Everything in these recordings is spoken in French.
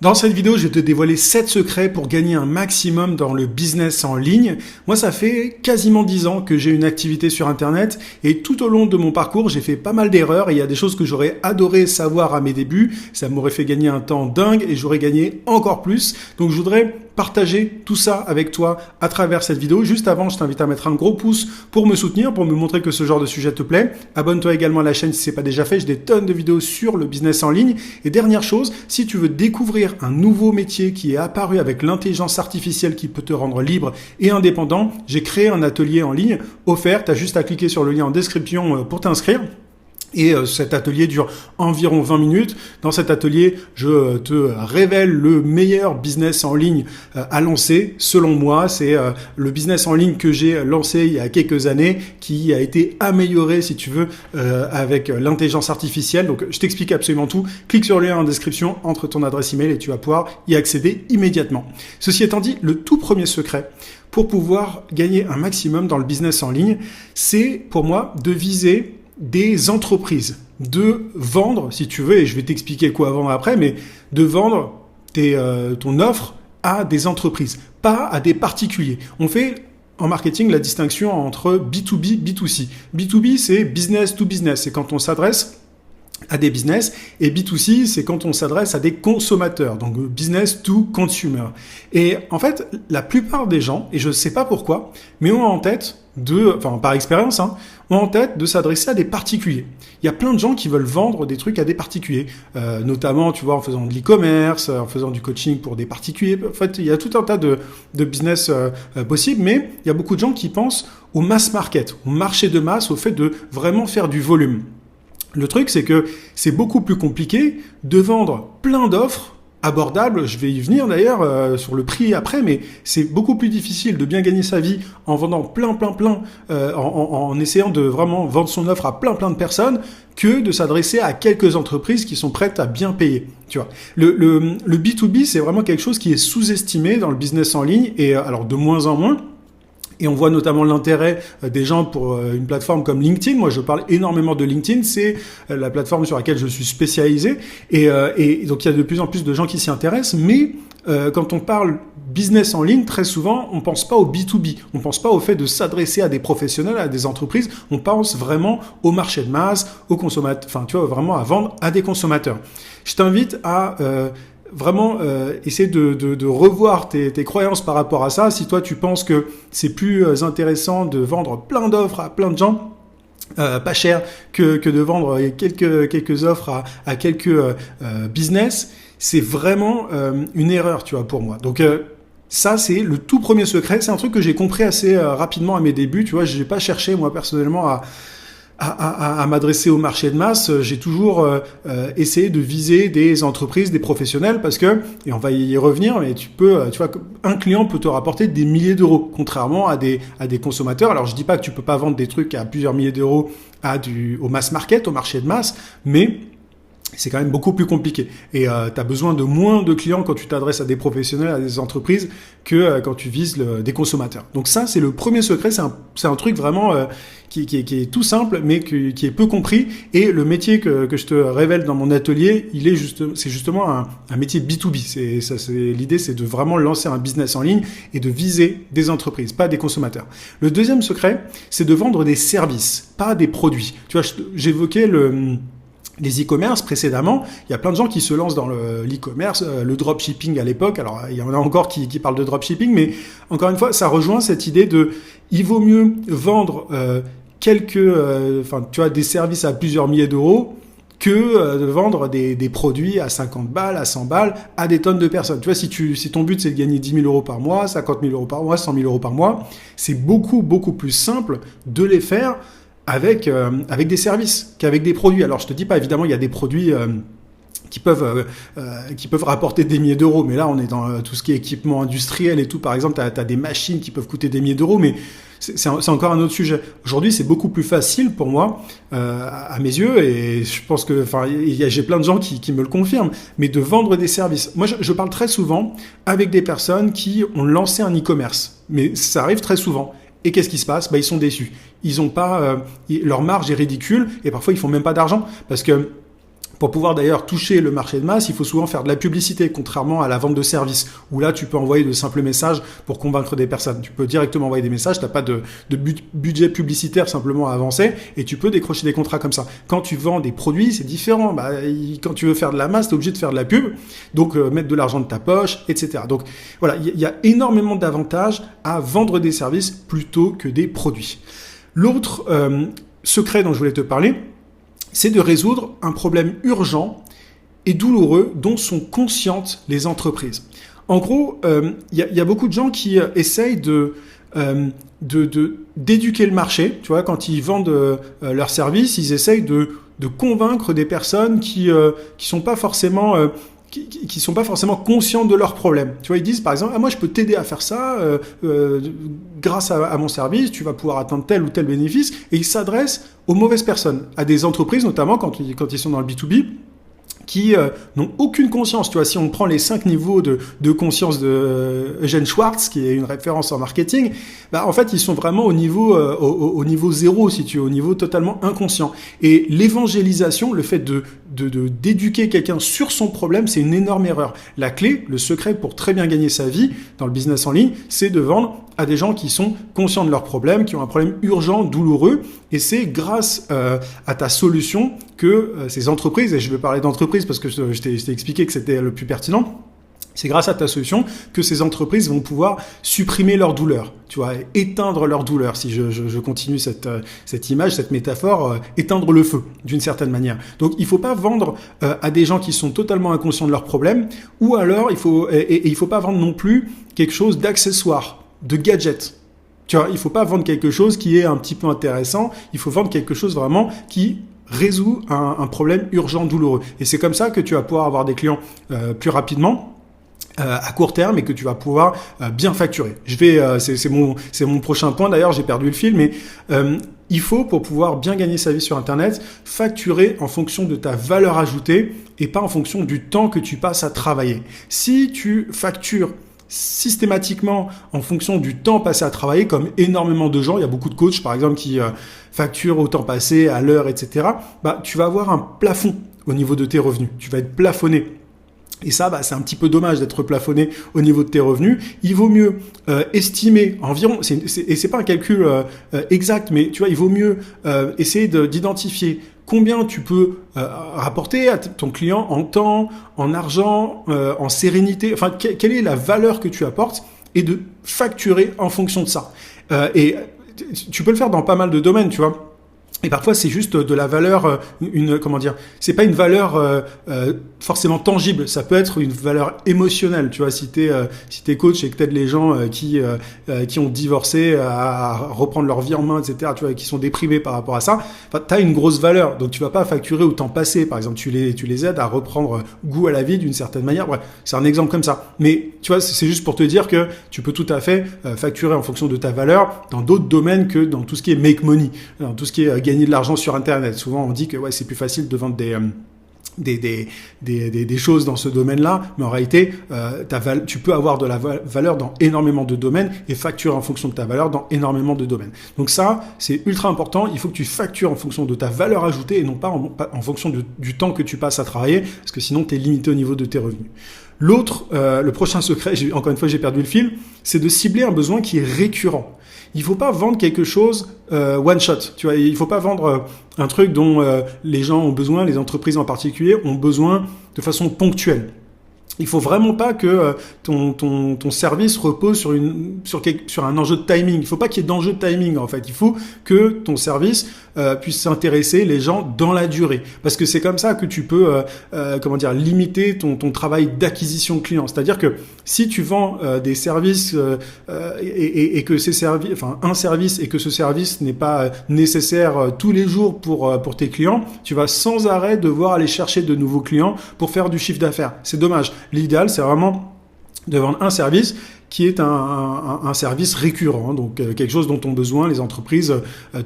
Dans cette vidéo, je vais te dévoiler 7 secrets pour gagner un maximum dans le business en ligne. Moi, ça fait quasiment 10 ans que j'ai une activité sur Internet et tout au long de mon parcours, j'ai fait pas mal d'erreurs et il y a des choses que j'aurais adoré savoir à mes débuts. Ça m'aurait fait gagner un temps dingue et j'aurais gagné encore plus. Donc, je voudrais partager tout ça avec toi à travers cette vidéo. Juste avant, je t'invite à mettre un gros pouce pour me soutenir, pour me montrer que ce genre de sujet te plaît. Abonne-toi également à la chaîne si c'est pas déjà fait. J'ai des tonnes de vidéos sur le business en ligne. Et dernière chose, si tu veux découvrir un nouveau métier qui est apparu avec l'intelligence artificielle qui peut te rendre libre et indépendant, j'ai créé un atelier en ligne offert. Tu as juste à cliquer sur le lien en description pour t'inscrire. Et cet atelier dure environ 20 minutes. Dans cet atelier, je te révèle le meilleur business en ligne à lancer. Selon moi, c'est le business en ligne que j'ai lancé il y a quelques années, qui a été amélioré, si tu veux, avec l'intelligence artificielle. Donc, je t'explique absolument tout. Clique sur le lien en description, entre ton adresse email et tu vas pouvoir y accéder immédiatement. Ceci étant dit, le tout premier secret pour pouvoir gagner un maximum dans le business en ligne, c'est pour moi de viser des entreprises, de vendre, si tu veux, et je vais t'expliquer quoi vendre après, mais de vendre ton offre à des entreprises, pas à des particuliers. On fait en marketing la distinction entre B2B, B2C. B2B, c'est business to business, c'est quand on s'adresse à des business, et B2C, c'est quand on s'adresse à des consommateurs, donc business to consumer. Et en fait, la plupart des gens, et je ne sais pas pourquoi, mais ont en tête par expérience, ont en tête de s'adresser à des particuliers. Il y a plein de gens qui veulent vendre des trucs à des particuliers, notamment, tu vois, en faisant de l'e-commerce, en faisant du coaching pour des particuliers. En fait, il y a tout un tas de business possibles, mais il y a beaucoup de gens qui pensent au mass market, au marché de masse, au fait de vraiment faire du volume. Le truc, c'est que c'est beaucoup plus compliqué de vendre plein d'offres abordables. Je vais y venir d'ailleurs sur le prix après, mais c'est beaucoup plus difficile de bien gagner sa vie en vendant plein, en essayant de vraiment vendre son offre à plein de personnes que de s'adresser à quelques entreprises qui sont prêtes à bien payer. Tu vois, le B2B, c'est vraiment quelque chose qui est sous-estimé dans le business en ligne et alors de moins en moins. Et on voit notamment l'intérêt des gens pour une plateforme comme LinkedIn. Moi, je parle énormément de LinkedIn. C'est la plateforme sur laquelle je suis spécialisé. Et donc, il y a de plus en plus de gens qui s'y intéressent. Mais quand on parle business en ligne, très souvent, on pense pas au B2B. On pense pas au fait de s'adresser à des professionnels, à des entreprises. On pense vraiment au marché de masse, aux consommateurs. Enfin, tu vois, vraiment à vendre à des consommateurs. Je t'invite à vraiment essayer de revoir tes croyances par rapport à ça. Si toi tu penses que c'est plus intéressant de vendre plein d'offres à plein de gens pas cher que de vendre quelques offres à quelques business, c'est vraiment une erreur, tu vois, pour moi. Donc ça, c'est le tout premier secret. C'est un truc que j'ai compris assez rapidement à mes débuts. Tu vois, j'ai pas cherché moi personnellement à m'adresser au marché de masse. J'ai toujours essayé de viser des entreprises, des professionnels, parce que, et on va y revenir, mais tu vois, un client peut te rapporter des milliers d'euros, contrairement à des consommateurs. Alors, je dis pas que tu peux pas vendre des trucs à plusieurs milliers d'euros au mass market, au marché de masse, mais c'est quand même beaucoup plus compliqué. Et tu as besoin de moins de clients quand tu t'adresses à des professionnels, à des entreprises, que quand tu vises des consommateurs. Donc ça, c'est le premier secret. C'est un truc vraiment qui est tout simple, mais qui est peu compris. Et le métier que je te révèle dans mon atelier, c'est justement un métier B2B. L'idée, c'est de vraiment lancer un business en ligne et de viser des entreprises, pas des consommateurs. Le deuxième secret, c'est de vendre des services, pas des produits. Tu vois, j'évoquais les e-commerce précédemment, il y a plein de gens qui se lancent dans l'e-commerce, le dropshipping à l'époque. Alors, il y en a encore qui parlent de dropshipping, mais encore une fois, ça rejoint cette idée il vaut mieux vendre des services à plusieurs milliers d'euros que de vendre des produits à 50 balles, à 100 balles, à des tonnes de personnes. Tu vois, si ton but c'est de gagner 10 000 euros par mois, 50 000 euros par mois, 100 000 euros par mois, c'est beaucoup plus simple de les faire avec des services qu'avec des produits. Alors, je te dis pas, évidemment, il y a des produits qui peuvent rapporter des milliers d'euros, mais là, on est dans tout ce qui est équipement industriel et tout. Par exemple, tu as des machines qui peuvent coûter des milliers d'euros, mais c'est encore un autre sujet. Aujourd'hui, c'est beaucoup plus facile pour moi, à mes yeux, et je pense que, j'ai plein de gens qui me le confirment, mais de vendre des services. Moi, je parle très souvent avec des personnes qui ont lancé un e-commerce, mais ça arrive très souvent. Et qu'est-ce qui se passe ? Ils sont déçus. Ils ont pas, leur marge est ridicule et parfois ils font même pas d'argent parce que Pour pouvoir d'ailleurs toucher le marché de masse, il faut souvent faire de la publicité, contrairement à la vente de services, où là tu peux envoyer de simples messages pour convaincre des personnes. Tu peux directement envoyer des messages, tu n'as pas de budget publicitaire simplement à avancer, et tu peux décrocher des contrats comme ça. Quand tu vends des produits, c'est différent. Quand tu veux faire de la masse, tu es obligé de faire de la pub, donc mettre de l'argent de ta poche, etc. Donc voilà, il y a énormément d'avantages à vendre des services plutôt que des produits. L'autre secret dont je voulais te parler, c'est de résoudre un problème urgent et douloureux dont sont conscientes les entreprises. En gros, y a beaucoup de gens qui essayent d'éduquer le marché. Tu vois, quand ils vendent leurs services, ils essayent de convaincre des personnes qui sont pas forcément qui sont pas forcément conscientes de leurs problèmes. Tu vois, ils disent par exemple, moi je peux t'aider à faire ça grâce à mon service, tu vas pouvoir atteindre tel ou tel bénéfice, et ils s'adressent aux mauvaises personnes, à des entreprises notamment quand ils sont dans le B2B, qui n'ont aucune conscience. Tu vois, si on prend les 5 niveaux de conscience de Eugène Schwartz, qui est une référence en marketing, en fait, ils sont vraiment au niveau 0, si tu veux, au niveau totalement inconscient. Et l'évangélisation, le fait d'éduquer quelqu'un sur son problème, c'est une énorme erreur. La clé, le secret pour très bien gagner sa vie dans le business en ligne, c'est de vendre à des gens qui sont conscients de leurs problèmes, qui ont un problème urgent, douloureux, et c'est grâce à ta solution que ces entreprises, et je vais parler d'entreprises parce que je t'ai expliqué que c'était le plus pertinent, c'est grâce à ta solution que ces entreprises vont pouvoir supprimer leur douleur, tu vois, éteindre leur douleur. Si je continue cette image, cette métaphore, éteindre le feu d'une certaine manière. Donc il faut pas vendre à des gens qui sont totalement inconscients de leurs problèmes, ou alors il faut pas vendre non plus quelque chose d'accessoire, de gadget. Tu vois, il faut pas vendre quelque chose qui est un petit peu intéressant. Il faut vendre quelque chose vraiment qui résout un problème urgent, douloureux. Et c'est comme ça que tu vas pouvoir avoir des clients plus rapidement, à court terme, et que tu vas pouvoir bien facturer. C'est mon prochain point. D'ailleurs, j'ai perdu le fil, mais il faut, pour pouvoir bien gagner sa vie sur Internet, facturer en fonction de ta valeur ajoutée et pas en fonction du temps que tu passes à travailler. Si tu factures systématiquement en fonction du temps passé à travailler, comme énormément de gens, il y a beaucoup de coachs par exemple qui facturent au temps passé, à l'heure, etc. Tu vas avoir un plafond au niveau de tes revenus. Tu vas être plafonné. Et ça, c'est un petit peu dommage d'être plafonné au niveau de tes revenus. Il vaut mieux estimer environ, et c'est pas un calcul exact, mais tu vois, il vaut mieux essayer d'identifier combien tu peux rapporter à ton client en temps, en argent, en sérénité, enfin, quelle est la valeur que tu apportes, et de facturer en fonction de ça. Et tu peux le faire dans pas mal de domaines, tu vois. Et parfois, c'est juste de la valeur, c'est pas une valeur forcément tangible. Ça peut être une valeur émotionnelle. Tu vois, si t'es coach et que t'aides les gens qui ont divorcé à reprendre leur vie en main, etc. Tu vois, qui sont déprimés par rapport à ça. T'as une grosse valeur. Donc, tu vas pas facturer au temps passé. Par exemple, tu les aides à reprendre goût à la vie d'une certaine manière. Bref, c'est un exemple comme ça. Mais tu vois, c'est juste pour te dire que tu peux tout à fait facturer en fonction de ta valeur dans d'autres domaines que dans tout ce qui est make money, dans tout ce qui est gagner de l'argent sur Internet. Souvent, on dit que c'est plus facile de vendre des choses dans ce domaine-là, mais en réalité, tu peux avoir de la valeur dans énormément de domaines et facturer en fonction de ta valeur dans énormément de domaines. Donc ça, c'est ultra important. Il faut que tu factures en fonction de ta valeur ajoutée et non pas en fonction du temps que tu passes à travailler, parce que sinon, tu es limité au niveau de tes revenus. L'autre, le prochain secret, encore une fois, j'ai perdu le fil, c'est de cibler un besoin qui est récurrent. Il faut pas vendre quelque chose one shot. Tu vois, il faut pas vendre un truc dont les gens ont besoin, les entreprises en particulier ont besoin de façon ponctuelle. Il faut vraiment pas que ton service repose sur un enjeu de timing. Il faut pas qu'il y ait d'enjeu de timing, en fait. Il faut que ton service puisse s'intéresser les gens dans la durée. Parce que c'est comme ça que tu peux, limiter ton travail d'acquisition de clients. C'est-à-dire que si tu vends des services et que ces services, enfin un service, et que ce service n'est pas nécessaire tous les jours pour tes clients, tu vas sans arrêt devoir aller chercher de nouveaux clients pour faire du chiffre d'affaires. C'est dommage. L'idéal, c'est vraiment de vendre un service qui est un service récurrent, donc quelque chose dont ont besoin les entreprises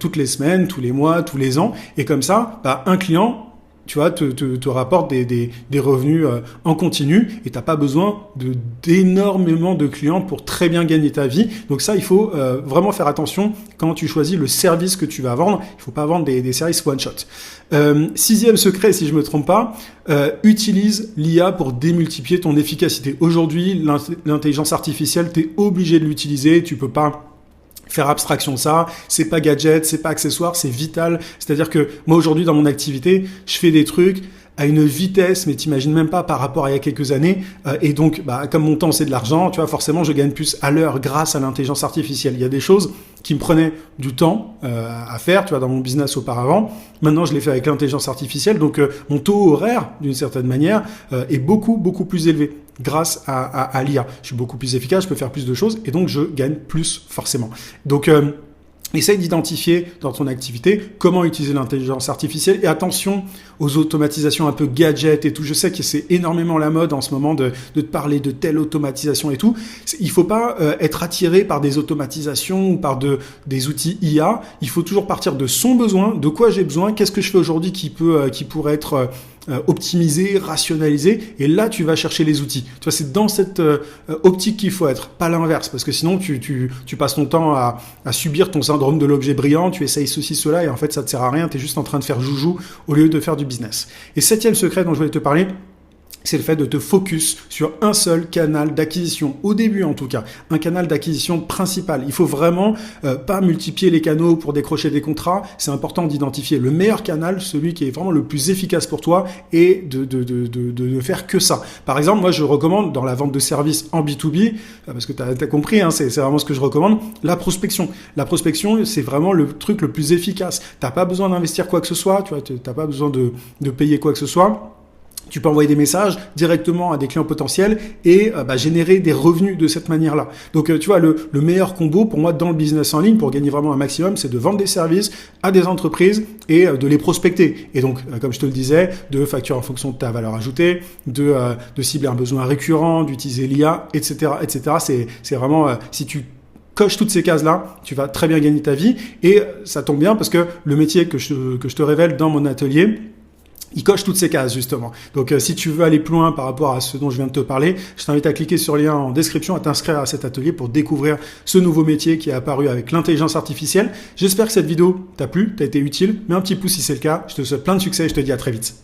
toutes les semaines, tous les mois, tous les ans. Et comme ça, un client, tu vois, te rapporte des revenus en continu et t'as pas besoin d'énormément de clients pour très bien gagner ta vie. Donc ça, il faut vraiment faire attention quand tu choisis le service que tu vas vendre. Il faut pas vendre des services one shot. Sixième secret, si je me trompe pas, utilise l'IA pour démultiplier ton efficacité. Aujourd'hui, l'intelligence artificielle, t'es obligé de l'utiliser. Tu peux pas faire abstraction de ça, c'est pas gadget, c'est pas accessoire, c'est vital. C'est-à-dire que moi aujourd'hui dans mon activité, je fais des trucs à une vitesse, mais t'imagines même pas par rapport à il y a quelques années. Et donc, comme mon temps c'est de l'argent, tu vois, forcément je gagne plus à l'heure grâce à l'intelligence artificielle. Il y a des choses qui me prenaient du temps à faire, tu vois, dans mon business auparavant. Maintenant, je l'ai fait avec l'intelligence artificielle, donc mon taux horaire, d'une certaine manière, est beaucoup plus élevé grâce à l'IA. Je suis beaucoup plus efficace, je peux faire plus de choses, et donc je gagne plus forcément. Donc, essaye d'identifier dans ton activité comment utiliser l'intelligence artificielle et attention aux automatisations un peu gadget et tout. Je sais que c'est énormément la mode en ce moment de te parler de telle automatisation et tout. Il faut pas être attiré par des automatisations ou par des outils IA. Il faut toujours partir de son besoin, de quoi j'ai besoin, qu'est-ce que je fais aujourd'hui qui pourrait être optimisé, rationalisé, et là tu vas chercher les outils. Tu vois, c'est dans cette optique qu'il faut être, pas l'inverse, parce que sinon tu passes ton temps à subir ton syndrome de l'objet brillant, tu essayes ceci, cela, et en fait ça te sert à rien, tu es juste en train de faire joujou au lieu de faire du business. Et septième secret dont je voulais te parler, c'est le fait de te focus sur un seul canal d'acquisition, au début en tout cas, un canal d'acquisition principal. Il faut vraiment pas multiplier les canaux pour décrocher des contrats, c'est important d'identifier le meilleur canal, celui qui est vraiment le plus efficace pour toi et de ne faire que ça. Par exemple, moi je recommande dans la vente de services en B2B, parce que tu as compris, hein, c'est vraiment ce que je recommande, la prospection. La prospection, c'est vraiment le truc le plus efficace. T'as pas besoin d'investir quoi que ce soit, tu vois, t'as pas besoin de payer quoi que ce soit. Tu peux envoyer des messages directement à des clients potentiels et générer des revenus de cette manière-là. Donc, tu vois, le meilleur combo pour moi dans le business en ligne pour gagner vraiment un maximum, c'est de vendre des services à des entreprises et de les prospecter. Et donc, comme je te le disais, de facturer en fonction de ta valeur ajoutée, de cibler un besoin récurrent, d'utiliser l'IA, etc., etc. C'est vraiment si tu coches toutes ces cases-là, tu vas très bien gagner ta vie. Et ça tombe bien parce que le métier que je te révèle dans mon atelier, il coche toutes ces cases, justement. Donc, si tu veux aller plus loin par rapport à ce dont je viens de te parler, je t'invite à cliquer sur le lien en description, à t'inscrire à cet atelier pour découvrir ce nouveau métier qui est apparu avec l'intelligence artificielle. J'espère que cette vidéo t'a plu, t'a été utile. Mets un petit pouce si c'est le cas. Je te souhaite plein de succès et je te dis à très vite.